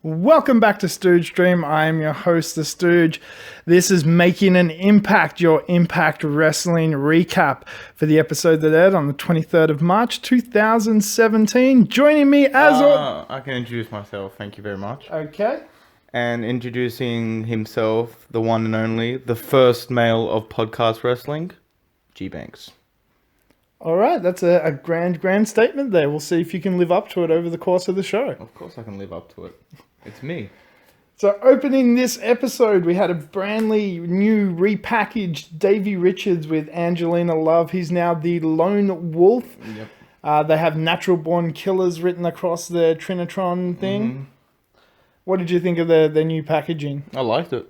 Welcome back to Stooge Stream. I am your host, The Stooge. This is Making an Impact, your Impact Wrestling recap for the episode that aired on the 23rd of March, 2017. Joining me as I can introduce myself, thank you very much. Okay. And introducing himself, the one and only, the first male of podcast wrestling, G-Banks. All right, that's a grand statement there. We'll see if you can live up to it over the course of the show. Of course I can live up to it. It's me. So opening this episode, we had a brandly new repackaged Davey Richards with Angelina Love. He's now the Lone Wolf. Yep. They have Natural Born Killers written across the Trinitron thing. Mm-hmm. What did you think of their new packaging? I liked it.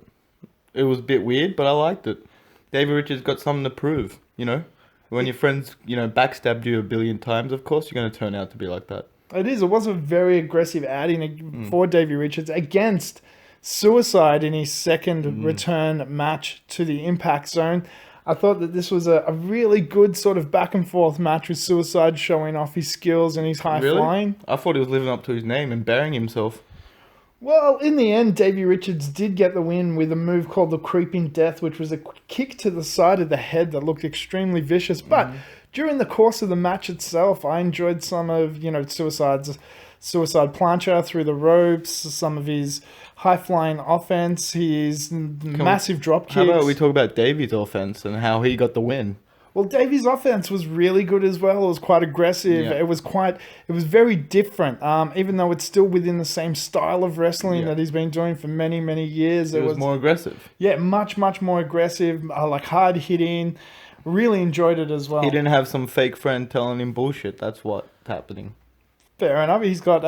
It was a bit weird, but I liked it. Davey Richards got something to prove, you know? When your friends, backstabbed you a billion times, of course you're going to turn out to be like that. It is. It was a very aggressive outing for Davey Richards against Suicide in his second return match to the Impact Zone. I thought that this was a really good sort of back and forth match with Suicide showing off his skills and his high flying. I thought he was living up to his name and burying himself. Well, in the end, Davey Richards did get the win with a move called the Creeping Death, which was a kick to the side of the head that looked extremely vicious. But during the course of the match itself, I enjoyed some of, Suicide plancha through the ropes, some of his high-flying offense, his massive drop kicks. How about we talk about Davey's offense and how he got the win? Well, Davey's offense was really good as well. It was quite aggressive. Yeah. It was very different. Even though it's still within the same style of wrestling that he's been doing for many, many years. It was more aggressive. Yeah, much more aggressive, like hard hitting. Really enjoyed it as well. He didn't have some fake friend telling him bullshit. That's what's happening. Fair enough. He's got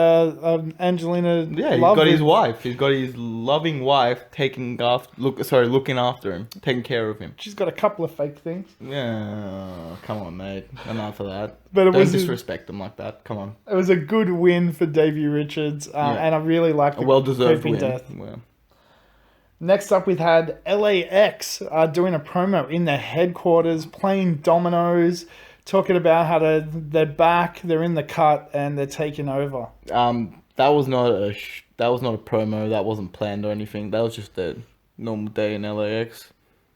Angelina. Yeah, he's got his wife. He's got his loving wife looking after him, taking care of him. She's got a couple of fake things. Yeah, come on, mate. Enough of that. But Don't disrespect him like that. Come on. It was a good win for Davey Richards, and I really liked the well-deserved Creeping win. Death. Well. Next up, we've had L.A.X. Doing a promo in their headquarters, playing dominoes, talking about how they're back, they're in the cut, and they're taking over. That was not a promo. That wasn't planned or anything. That was just a normal day in L.A.X.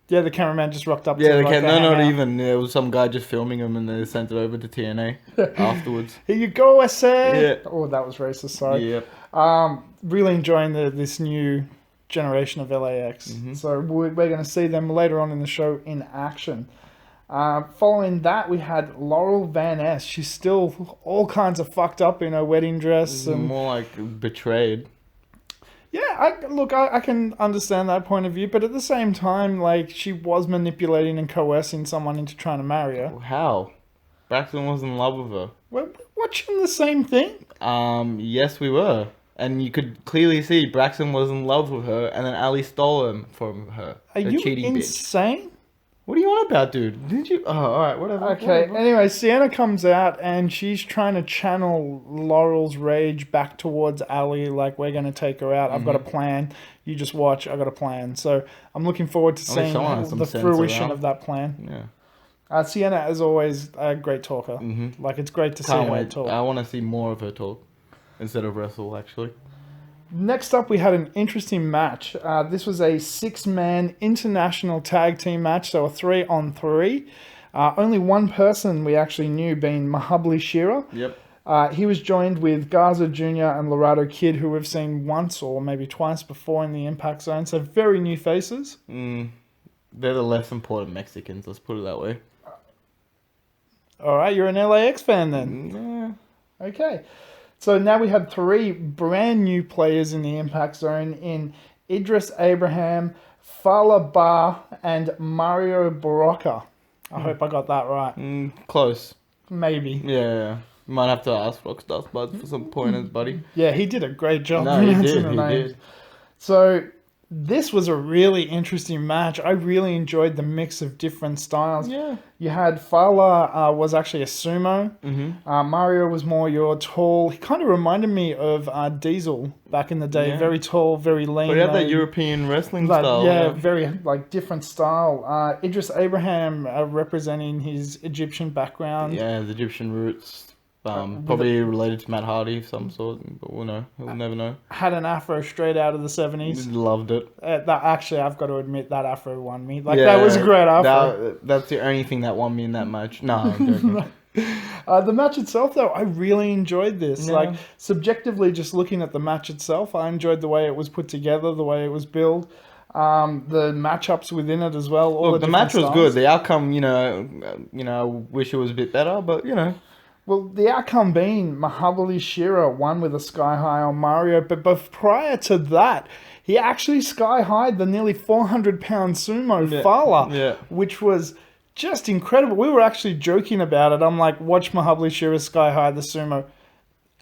Yeah, the cameraman just rocked up. Yeah, not even. It was some guy just filming him, and they sent it over to TNA afterwards. Here you go, SA. Yeah. Oh, that was racist. Sorry. Yep. Really enjoying this new generation of LAX. So we're going to see them later on in the show in action. Following that, we had Laurel Van Ness. She's still all kinds of fucked up in her wedding dress. And more like betrayed. Yeah, I can understand that point of view, but at the same time, like, she was manipulating and coercing someone into trying to marry her. How? Braxton was in love with her. We're watching the same thing? Yes, we were. And you could clearly see Braxton was in love with her, and then Ali stole him from her. Are you cheating insane? Bitch. What are you on about, dude? Didn't you? Oh, alright, whatever. Okay, whatever. Anyway, Sienna comes out, and she's trying to channel Laurel's rage back towards Ali, like, we're going to take her out. I've got a plan. You just watch. I've got a plan. So I'm looking forward to seeing the fruition of that plan. Yeah. Sienna, as always, a great talker. Like, it's great to see her talk. I want to see more of her talk. Instead of wrestle, actually. Next up, we had an interesting match. This was a 6-man international tag team match, so a 3-on-3. Only one person we actually knew, being Mahabili Sheara. Yep. He was joined with Graza Jr. and Larado Kid, who we've seen once or maybe twice before in the Impact Zone. So very new faces. They're the less important Mexicans, let's put it that way. All right, you're an LAX fan then? Yeah. Okay. So now we have 3 brand new players in the Impact Zone in Idris Abraham, Fallah Bahh, and Mario Bokara. I hope I got that right. Close. Maybe. Yeah. You might have to ask Rockstar Spuds for some pointers, buddy. Yeah, he did a great job. No, he did. So this was a really interesting match. I really enjoyed the mix of different styles. Yeah. You had Fallah was actually a sumo. Mario was more your tall. He kind of reminded me of Diesel back in the day. Yeah. Very tall, very lean. But he had that European wrestling style. Yeah, very like different style. Idris Abraham representing his Egyptian background. Yeah, his Egyptian roots. Probably related to Matt Hardy of some sort, but we'll know. We'll never know. Had an afro straight out of the 70s. Loved it. Actually, I've got to admit, that afro won me. That was a great afro. That's the only thing that won me in that match. No, I'm joking. The match itself, though, I really enjoyed this. Yeah. Like, subjectively, just looking at the match itself, I enjoyed the way it was put together, the way it was built, the matchups within it as well. Look, the match was good. The outcome, I wish it was a bit better, but Well, the outcome being Mahabili Sheara won with a sky high on Mario, but prior to that, he actually sky high'd the nearly 400-pound sumo Fallah, which was just incredible. We were actually joking about it. I'm like, watch Mahabili Sheara sky high the sumo.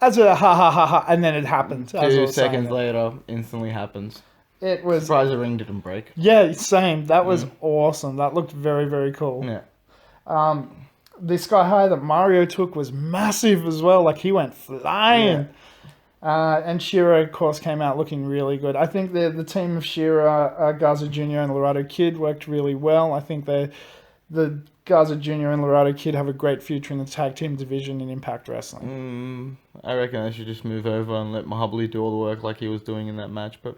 As a ha, and then it happened. 2 seconds later, instantly happens. It was... Surprised the ring didn't break. Yeah, same. That was awesome. That looked very, very cool. Yeah. The sky high that Mario took was massive as well. Like, he went flying. Yeah. And Sheara, of course, came out looking really good. I think the team of Sheara, Graza Jr. and Larado Kid worked really well. I think the Graza Jr. and Larado Kid have a great future in the tag team division in Impact Wrestling. I reckon they should just move over and let Mahabili do all the work like he was doing in that match. But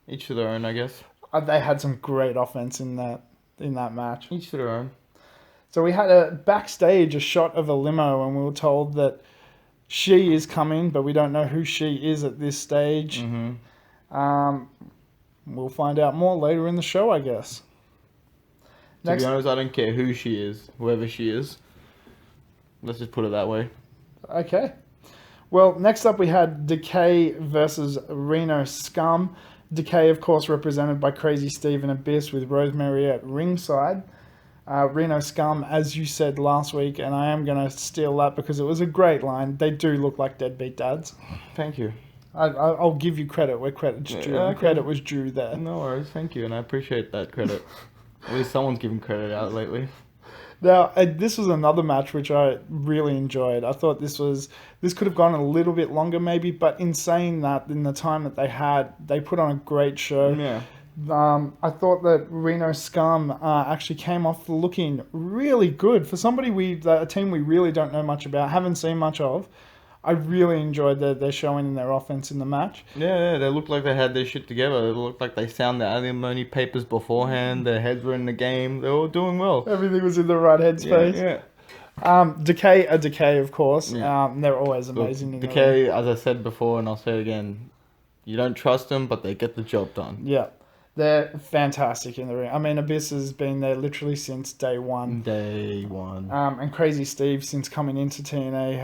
each to their own, I guess. They had some great offense in that match. Each to their own. So we had a shot of a limo, and we were told that she is coming, but we don't know who she is at this stage. Mm-hmm. We'll find out more later in the show, I guess. To be honest, I don't care who she is, whoever she is. Let's just put it that way. Okay. Well, next up we had Decay versus Reno Scum. Decay, of course, represented by Crazy Steve and Abyss with Rosemary at ringside. Reno Scum, as you said last week, and I am going to steal that because it was a great line. They do look like deadbeat dads. Thank you. I'll give you credit where credit's due. Okay. Credit was due there. No worries, thank you, and I appreciate that credit. At least someone's giving credit out lately. Now, this was another match which I really enjoyed. I thought this could have gone a little bit longer maybe, but in saying that, in the time that they had, they put on a great show. Yeah. I thought that Reno Scum actually came off looking really good. For somebody a team we really don't know much about, haven't seen much of, I really enjoyed their showing and their offense in the match. Yeah, they looked like they had their shit together. It looked like they signed the alimony papers beforehand. Their heads were in the game. They were all doing well. Everything was in the right headspace. Yeah. Decay, of course. Yeah. They're always amazing. Look, Decay, as I said before, and I'll say it again, you don't trust them, but they get the job done. Yeah. They're fantastic in the ring. I mean, Abyss has been there literally since day one. And Crazy Steve, since coming into TNA,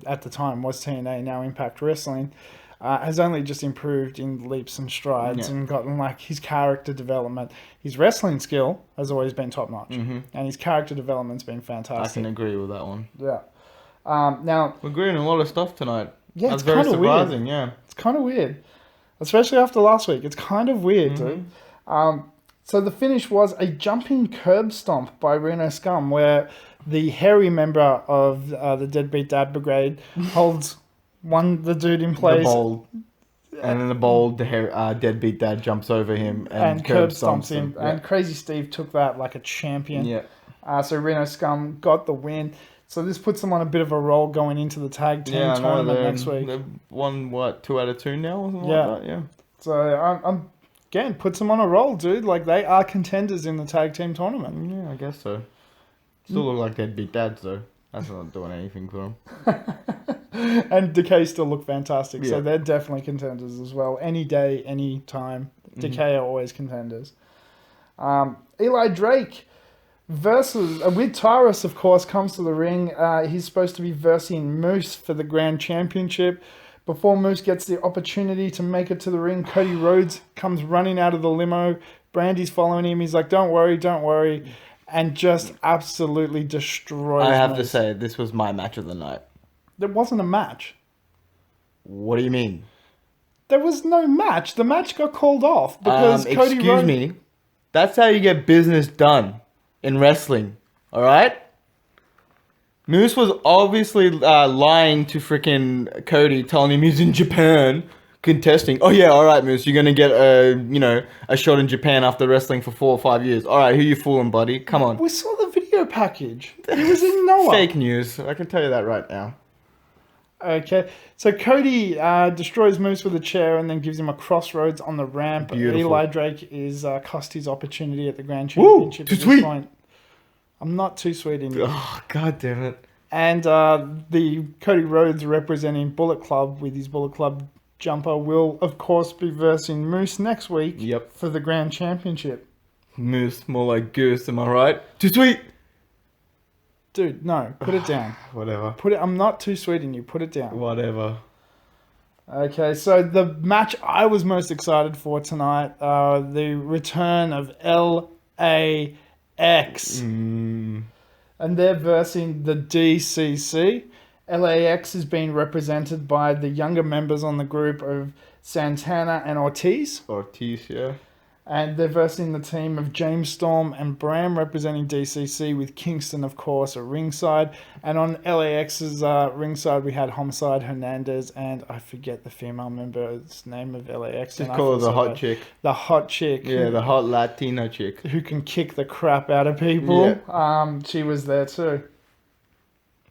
at the time was TNA, now Impact Wrestling, has only just improved in leaps and strides and gotten his character development. His wrestling skill has always been top notch, and his character development's been fantastic. I can agree with that one. Yeah. Now we're agreeing on a lot of stuff tonight. Yeah, that's very surprising. Weird. Yeah, it's kind of weird. Especially after last week. It's kind of weird, dude. So the finish was a jumping curb stomp by Reno Scum, where the hairy member of the Deadbeat Dad Brigade holds the dude in place. And then the Deadbeat Dad jumps over him and curb stomps him. Yeah. And Crazy Steve took that like a champion. Yeah. So Reno Scum got the win. So this puts them on a bit of a roll going into the tag team tournament next week. They've won, 2 out of 2 now? Or something like that? Yeah. So, again, puts them on a roll, dude. Like, they are contenders in the tag team tournament. Yeah, I guess so. Still look like deadbeat dads, though. That's not doing anything for them. And Decay still look fantastic. So they're definitely contenders as well. Any day, any time. Decay are always contenders. Eli Drake with Tyrus, of course, comes to the ring. He's supposed to be versing Moose for the Grand Championship. Before Moose gets the opportunity to make it to the ring, Cody Rhodes comes running out of the limo. Brandy's following him. He's like, don't worry. And just absolutely destroys I have Moose. to say, this was my match of the night. There wasn't a match. What do you mean? There was no match. The match got called off because Cody Rhodes... Excuse me. That's how you get business done in wrestling, all right? Moose was obviously lying to freaking Cody, telling him he's in Japan contesting. Oh yeah, all right, Moose, you're gonna get a shot in Japan after wrestling for 4 or 5 years. All right, who you fooling, buddy? Come on. We saw the video package. He was in Noah. Fake news. I can tell you that right now. Okay, so Cody destroys Moose with a chair and then gives him a crossroads on the ramp. Beautiful. Eli Drake is cost his opportunity at the Grand Championship too at this sweet. point. I'm not too sweet in you. Oh, God damn it. And the Cody Rhodes representing Bullet Club with his Bullet Club jumper will, of course, be versing Moose next week Yep. for the Grand Championship. Moose, more like goose, am I right? Too sweet. Dude, no, put it down. Whatever. I'm not too sweet in you. Put it down. Whatever. Okay, so the match I was most excited for tonight, the return of L.A.X. And they're versing the D.C.C. L.A.X. is being represented by the younger members on the group of Santana and Ortiz. Ortiz, yeah. And they're versing the team of James Storm and Bram representing D.C.C. with Kingston, of course, at ringside. And on L.A.X's ringside, we had Homicide Hernandez and I forget the female member's name of L.A.X. Just call her the hot chick. The hot chick. Yeah, the hot Latino chick. Who can kick the crap out of people. Yeah. She was there too.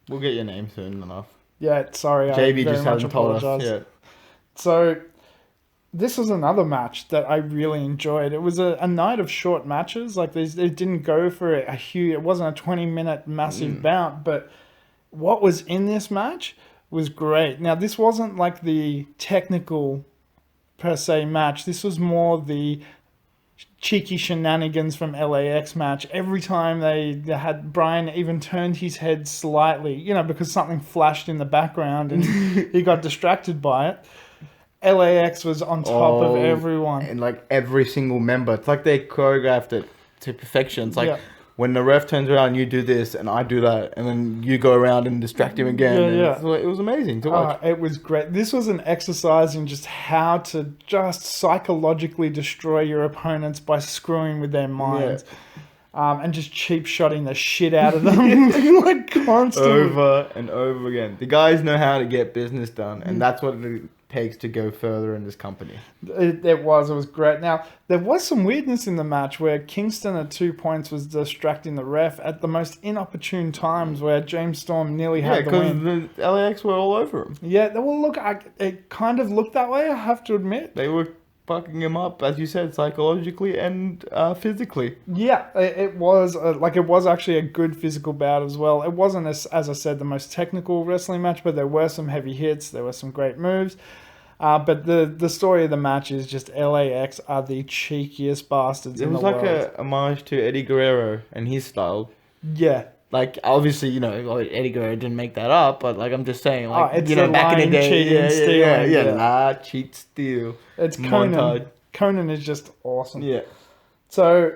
We'll get your name soon enough. Yeah, sorry. JB just hasn't told us yet. So, this was another match that I really enjoyed. It was a night of short matches. Like, it didn't go for a huge... It wasn't a 20-minute massive bout, but what was in this match was great. Now, this wasn't like the technical, per se, match. This was more the cheeky shenanigans from LAX match. Every time they had Brian even turned his head slightly, because something flashed in the background and he got distracted by it. LAX was on top of everyone. And like every single member. It's like they choreographed it to perfection. It's like when the ref turns around, you do this and I do that. And then you go around and distract him again. Yeah. It was amazing to watch. It was great. This was an exercise in just how to just psychologically destroy your opponents by screwing with their minds. Yeah. And just cheap shotting the shit out of them. Like constantly. Over and over again. The guys know how to get business done. And that's what it takes to go further in this company. It was great. Now, there was some weirdness in the match where Kingston at 2 points was distracting the ref at the most inopportune times where James Storm nearly had the win. Yeah, because the LAX were all over him. Yeah, well, look, it kind of looked that way, I have to admit. They were fucking him up, as you said, psychologically and physically. Yeah, it was it was actually a good physical bout as well. It wasn't, as I said, the most technical wrestling match, but there were some heavy hits. There were some great moves. But the story of the match is just LAX are the cheekiest bastards in the world. It was like a homage to Eddie Guerrero and his style. Yeah. Like, obviously, Eddie Guerrero didn't make that up, but, like, I'm just saying, like, it's back in the day. Cheating, stealing. Lie, cheat, steal. It's Conan. Conan is just awesome. Yeah. So,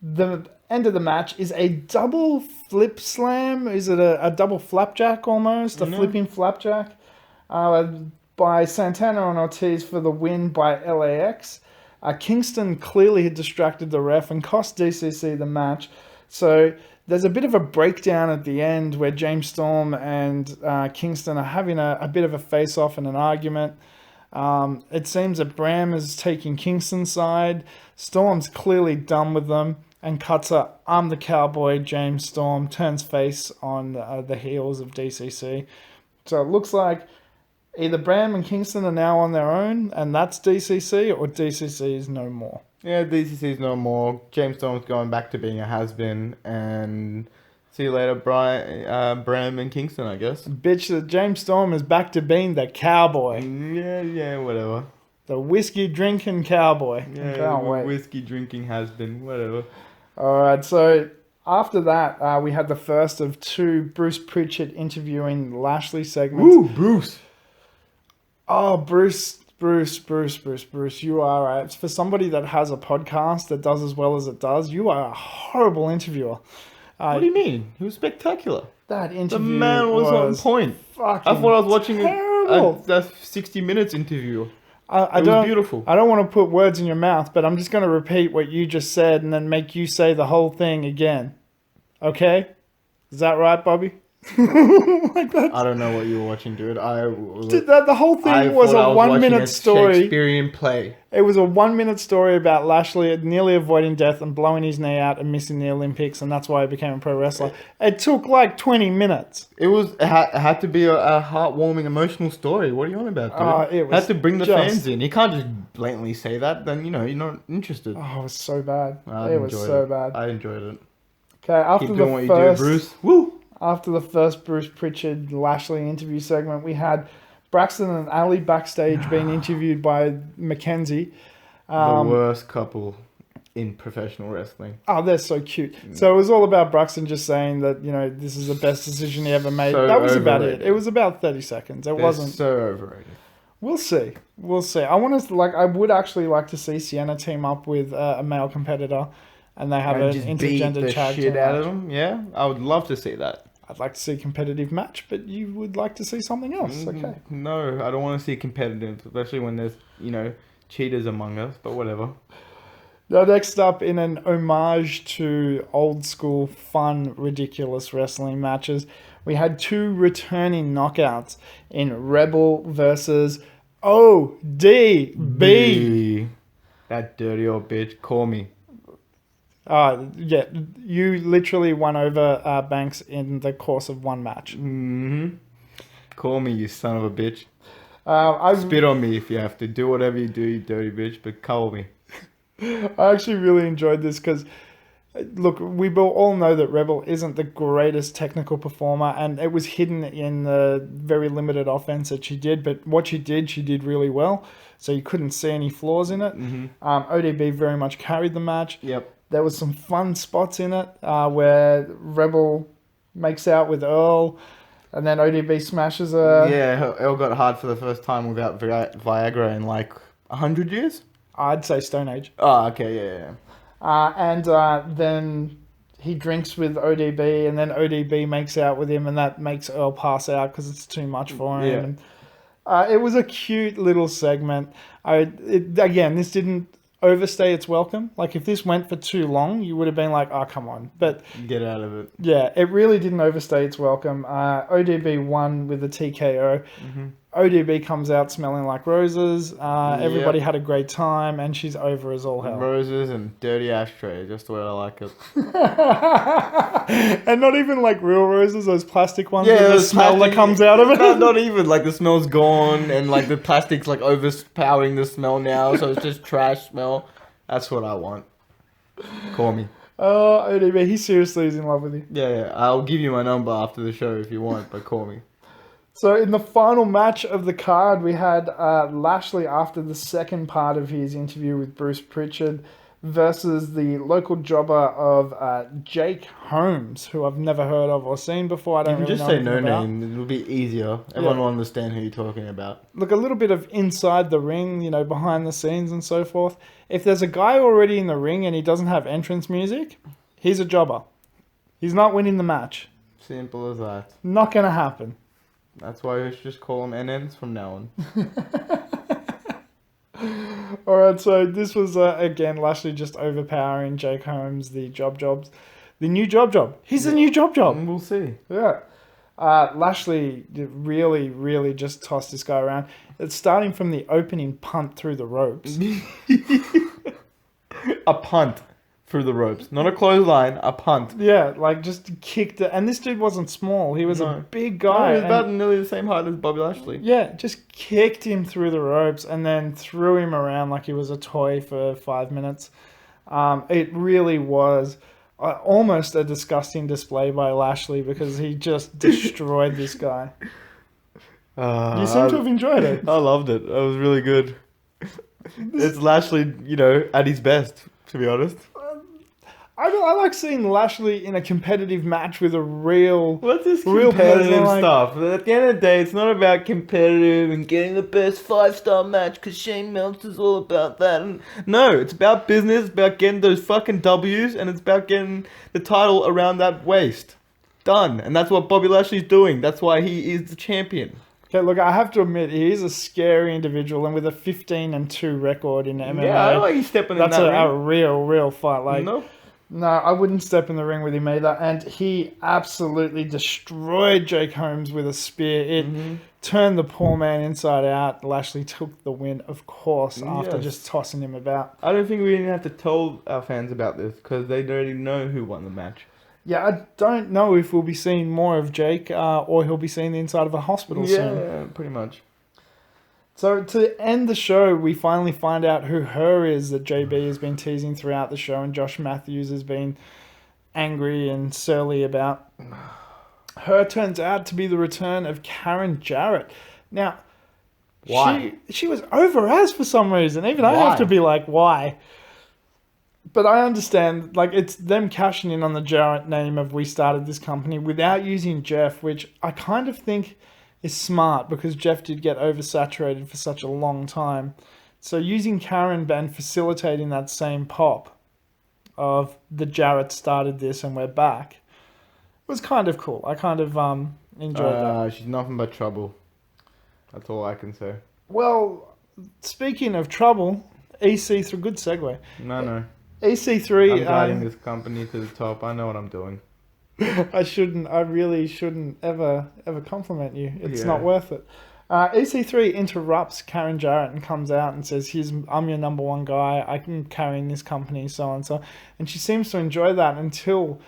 the end of the match is a double flip slam. Is it a double flapjack almost? A flipping flapjack by Santana and Ortiz for the win by LAX. Kingston clearly had distracted the ref and cost DCC the match. So there's a bit of a breakdown at the end where James Storm and Kingston are having a bit of a face-off and an argument. It seems that Bram is taking Kingston's side. Storm's clearly done with them and cuts a "I'm the cowboy." James Storm turns face on the heels of DCC. So it looks like either Bram and Kingston are now on their own and that's DCC, or DCC is no more. Yeah, DCC is no more. James Storm's going back to being a has-been, and see you later, Bram and Kingston, I guess. Bitch, James Storm is back to being the cowboy. Yeah, whatever. The whiskey-drinking cowboy. Yeah, can't wait. Whiskey-drinking has-been, whatever. Alright, so after that, we had the first of two Bruce Pritchard interviewing Lashley segments. Ooh, Bruce! Oh, Bruce, you are for somebody that has a podcast that does as well as it does, you are a horrible interviewer. What do you mean? He was spectacular. That interview The man was on point. I thought I was watching a 60 Minutes interview. It was beautiful. I don't want to put words in your mouth, but I'm just going to repeat what you just said and then make you say the whole thing again. Okay? Is that right, Bobby? Like that. I don't know what you were watching, dude. The whole thing I was thought I a watching 1 minute story. Shakespearean play. It was a 1 minute story about Lashley nearly avoiding death and blowing his knee out and missing the Olympics, and that's why he became a pro wrestler. It took like 20 minutes. It had to be a heartwarming, emotional story. What are you on about, dude? It was had to bring the fans in. You can't just blatantly say that. Then you're not interested. Oh, it was so bad. I It was so it. bad. I enjoyed it. Okay, after Keep the doing what first, you do, Bruce. Woo! After the first Bruce Pritchard Lashley interview segment, we had Braxton and Ali backstage being interviewed by Mackenzie. The worst couple in professional wrestling. Oh, they're so cute. So it was all about Braxton just saying that, this is the best decision he ever made. So that was about overrated. it. It was about 30 seconds. It They're wasn't. so overrated. We'll see. We'll see. I would actually like to see Sienna team up with a male competitor and they have And an just beat intergender the tag shit team out match. of them. Yeah, I would love to see that. I'd like to see a competitive match, but you would like to see something else. Okay. No, I don't want to see competitive, especially when there's cheaters among us. But whatever. Now, next up, in an homage to old school, fun, ridiculous wrestling matches, we had two returning knockouts in Rebel versus O.D.B. That dirty old bitch. Call me. Yeah, you literally won over Banks in the course of one match. Mm-hmm. Call me, you son of a bitch. I Spit on me if you have to. Do whatever you do, you dirty bitch, but call me. I actually really enjoyed this because, look, we all know that Rebel isn't the greatest technical performer, and it was hidden in the very limited offense that she did, but what she did really well, so you couldn't see any flaws in it. Mm-hmm. ODB very much carried the match. Yep. There was some fun spots in it where Rebel makes out with Earl, and then ODB smashes her. Yeah, Earl got hard for the first time without Viagra in like 100 years? I'd say Stone Age. Oh, okay, yeah. And then he drinks with ODB, and then ODB makes out with him, and that makes Earl pass out because it's too much for him. Yeah. And, it was a cute little segment. Again, this didn't overstay its welcome. Like, if this went for too long, you would have been like, oh, come on. But Get out of it. yeah, it really didn't overstay its welcome. ODB won with the TKO. Mm-hmm. ODB comes out smelling like roses. Everybody had a great time, and she's over as all hell. Roses and dirty ashtray, just the way I like it. And not even like real roses, those plastic ones Yeah, with the those smell that plastic- comes out of it. Not even, like the smell's gone and like the plastic's like overpowering the smell now, so it's just trash smell. That's what I want. Call me. Oh, ODB, he seriously is in love with you. Yeah, I'll give you my number after the show if you want, but call me. So in the final match of the card, we had Lashley after the second part of his interview with Bruce Pritchard versus the local jobber of Jake Holmes, who I've never heard of or seen before. I don't You can really just know say no anything about. name, it'll be easier. Everyone will understand who you're talking about. Look, a little bit of inside the ring, behind the scenes and so forth. If there's a guy already in the ring and he doesn't have entrance music, he's a jobber. He's not winning the match. Simple as that. Not going to happen. That's why we should just call them NNs from now on. Alright, so this was, again, Lashley just overpowering Jake Holmes, the the new job. He's the new job. We'll see. Yeah. Lashley really, really just tossed this guy around. It's starting from the opening punt through the ropes. A punt through the ropes. Not a clothesline, a punt. Yeah, like just kicked it. And this dude wasn't small. He was a big guy. He was about nearly the same height as Bobby Lashley. Yeah, just kicked him through the ropes and then threw him around like he was a toy for 5 minutes. It really was almost a disgusting display by Lashley because he just destroyed this guy. You seem to have enjoyed it. I loved it. It was really good. It's Lashley, at his best, to be honest. I like seeing Lashley in a competitive match with a real... What's this real competitive person, like- stuff? At the end of the day, it's not about competitive and getting the best 5-star match because Shane Meltzer's all about that. And no, it's about business, it's about getting those fucking W's, and it's about getting the title around that waist. Done. And that's what Bobby Lashley's doing. That's why he is the champion. Okay, look, I have to admit, he is a scary individual, and with a 15-2 record in MMA, Yeah, I don't like he's stepping that's in that a ring. real fight. Like, Nope. No, I wouldn't step in the ring with him either. And he absolutely destroyed Jake Holmes with a spear. It turned the poor man inside out. Lashley took the win, of course, after just tossing him about. I don't think we even have to tell our fans about this because they already know who won the match. Yeah, I don't know if we'll be seeing more of Jake or he'll be seen the inside of a hospital soon. Yeah, pretty much. So to end the show, we finally find out who her is that JB has been teasing throughout the show and Josh Matthews has been angry and surly about. Her turns out to be the return of Karen Jarrett. Now, why? She was over as for some reason. Even I have to be like, why? But I understand, like, it's them cashing in on the Jarrett name of we started this company without using Jeff, which I kind of think is smart because Jeff did get oversaturated for such a long time. So using Karen and facilitating that same pop of the Jarrett started this and we're back was kind of cool. I kind of enjoyed that. She's nothing but trouble. That's all I can say. Well, speaking of trouble, EC3, good segue. No. EC3... I'm guiding this company to the top. I know what I'm doing. I really shouldn't ever compliment you. It's not worth it. EC3 interrupts Karen Jarrett and comes out and says, I'm your number one guy. I'm carrying this company, so on and so on. And she seems to enjoy that until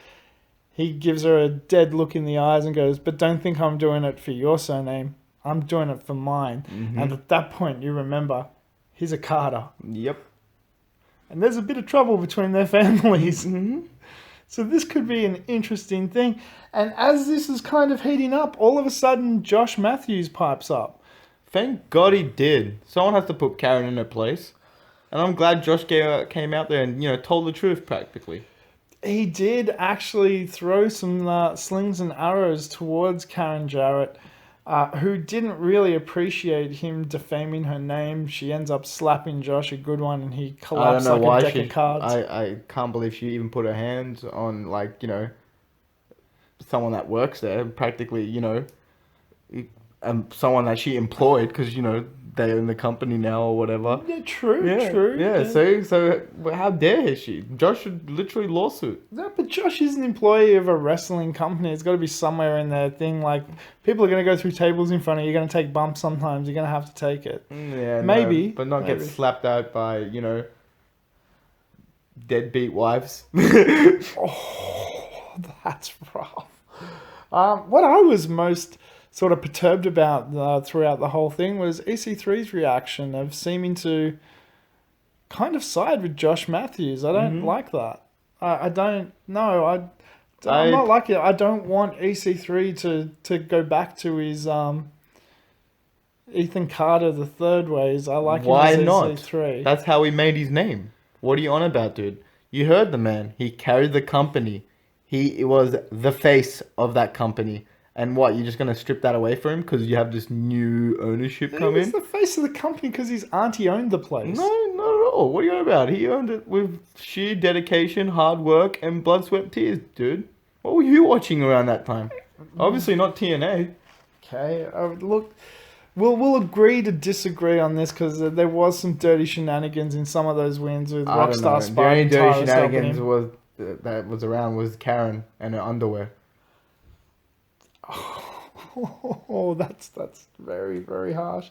he gives her a dead look in the eyes and goes, but don't think I'm doing it for your surname. I'm doing it for mine. Mm-hmm. And at that point, you remember, he's a Carter. Yep. And there's a bit of trouble between their families. Mm-hmm. So this could be an interesting thing. And as this is kind of heating up, all of a sudden, Josh Matthews pipes up. Thank God he did. Someone has to put Karen in her place. And I'm glad Josh came out there and, told the truth practically. He did actually throw some slings and arrows towards Karen Jarrett, who didn't really appreciate him defaming her name. She ends up slapping Josh a good one and he collapsed like a deck of cards. I can't believe she even put her hands on, someone that works there. Practically, someone that she employed because, they own the company now or whatever. Yeah, true. Yeah, so how dare she? Josh should literally lawsuit. No, but Josh is an employee of a wrestling company. It's got to be somewhere in their thing. Like, people are going to go through tables in front of you. You're going to take bumps sometimes. You're going to have to take it. Yeah, maybe. No, but not get slapped out by, deadbeat wives. Oh, that's rough. What I was most sort of perturbed about throughout the whole thing was EC3's reaction of seeming to kind of side with Josh Matthews. I don't like that. I don't know. I'm not like it. I don't want EC3 to go back to his Ethan Carter the third ways. I like him as EC3. Not? That's how he made his name. What are you on about, dude? You heard the man. He carried the company. He was the face of that company. And what, you're just going to strip that away from him because you have this new ownership come in? He's the face of the company because his auntie owned the place. No, not at all. What are you on about? He owned it with sheer dedication, hard work, and blood, sweat, and tears, dude. What were you watching around that time? Obviously not TNA. Okay, look, we'll agree to disagree on this because there was some dirty shenanigans in some of those wins with Rockstar Spike. The only dirty shenanigans that was around was Karen and her underwear. Oh, that's very, very harsh.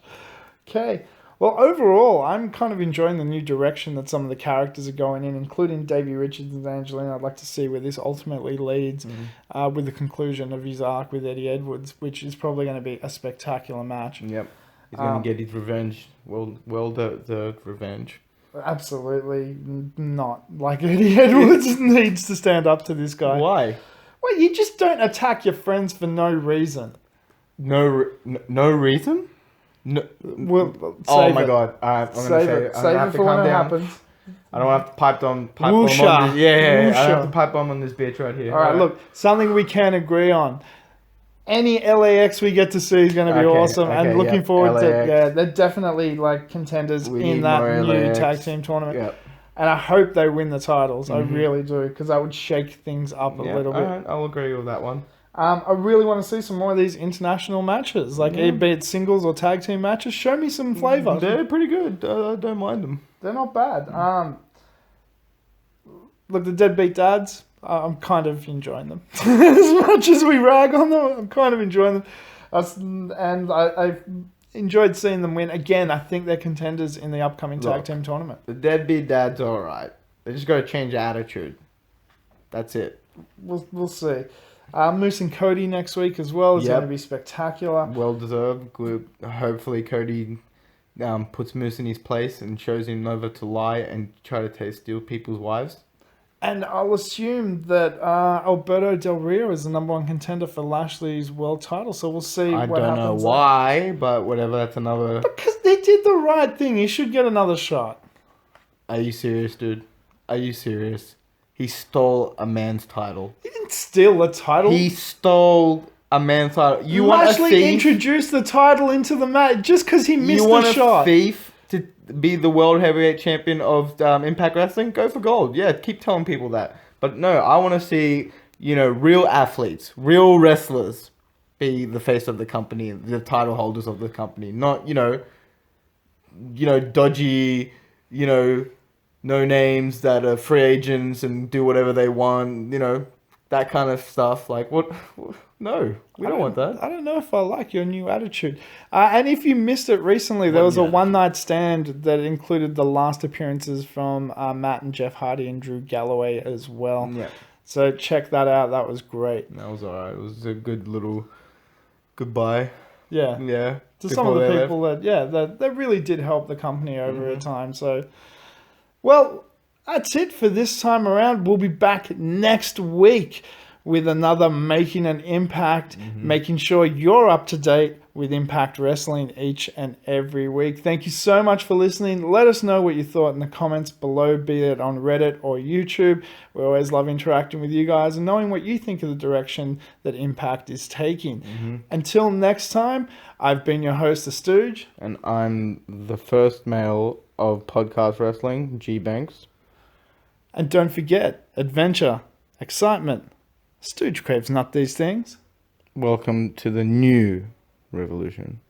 Okay. Well, overall, I'm kind of enjoying the new direction that some of the characters are going in, including Davey Richards and Angelina. I'd like to see where this ultimately leads with the conclusion of his arc with Eddie Edwards, which is probably going to be a spectacular match. Yep. He's going to get his revenge. Well-deserved revenge. Absolutely not. Like, Eddie Edwards needs to stand up to this guy. Why? Well, you just don't attack your friends for no reason. No reason? No. Well, oh my God! I'm gonna say it. I'm gonna have to calm down. I don't have to pipe bomb on this. Yeah. I have to pipe bomb on this bitch right here. All right, look, something we can agree on. Any L.A.X. we get to see is going to be awesome, and looking forward to. Yeah, they're definitely like contenders in that new tag team tournament. Yep. And I hope they win the titles. I really do, because that would shake things up a little bit. Right, I'll agree with that one. I really want to see some more of these international matches, like be it singles or tag team matches. Show me some flavour. They're pretty good. I don't mind them. They're not bad. look, the Deadbeat Dads, I'm kind of enjoying them. As much as we rag on them, I'm kind of enjoying them. And I've enjoyed seeing them win. Again, I think they're contenders in the upcoming tag team tournament. The Deadbeat Dads are alright. They just got to change their attitude. That's it. We'll see. Moose and Cody next week as well is going to be spectacular. Well deserved. Hopefully Cody puts Moose in his place and shows him never to lie and try to steal people's wives. And I'll assume that Alberto Del Rio is the number one contender for Lashley's world title. So we'll see what happens. I don't know why, but whatever. That's another... Because they did the right thing. He should get another shot. Are you serious, dude? Are you serious? He stole a man's title. He didn't steal the title. He stole a man's title. Lashley introduced the title into the match just because he missed the shot. You want a thief to be the world heavyweight champion of Impact Wrestling? Go for gold. Yeah, keep telling people that. But no, I want to see, real athletes, real wrestlers be the face of the company, the title holders of the company. Not, dodgy, no names that are free agents and do whatever they want, that kind of stuff. Like, what? No, we don't want that. I don't know if I like your new attitude. And if you missed it recently, there was a one-night stand that included the last appearances from Matt and Jeff Hardy and Drew Galloway as well. Yeah. So check that out. That was great. That was all right. It was a good little goodbye. Yeah. Yeah. To some of the people that really did help the company over a time. So, well, that's it for this time around. We'll be back next week with another Making an Impact, making sure you're up to date with Impact Wrestling each and every week. Thank you so much for listening. Let us know what you thought in the comments below, be it on Reddit or YouTube. We always love interacting with you guys and knowing what you think of the direction that Impact is taking. Until next time, I've been your host, The Stooge. And I'm the first male of podcast wrestling, G-Banks. And don't forget, adventure, excitement. Stooge craves not these things. Welcome to the new revolution.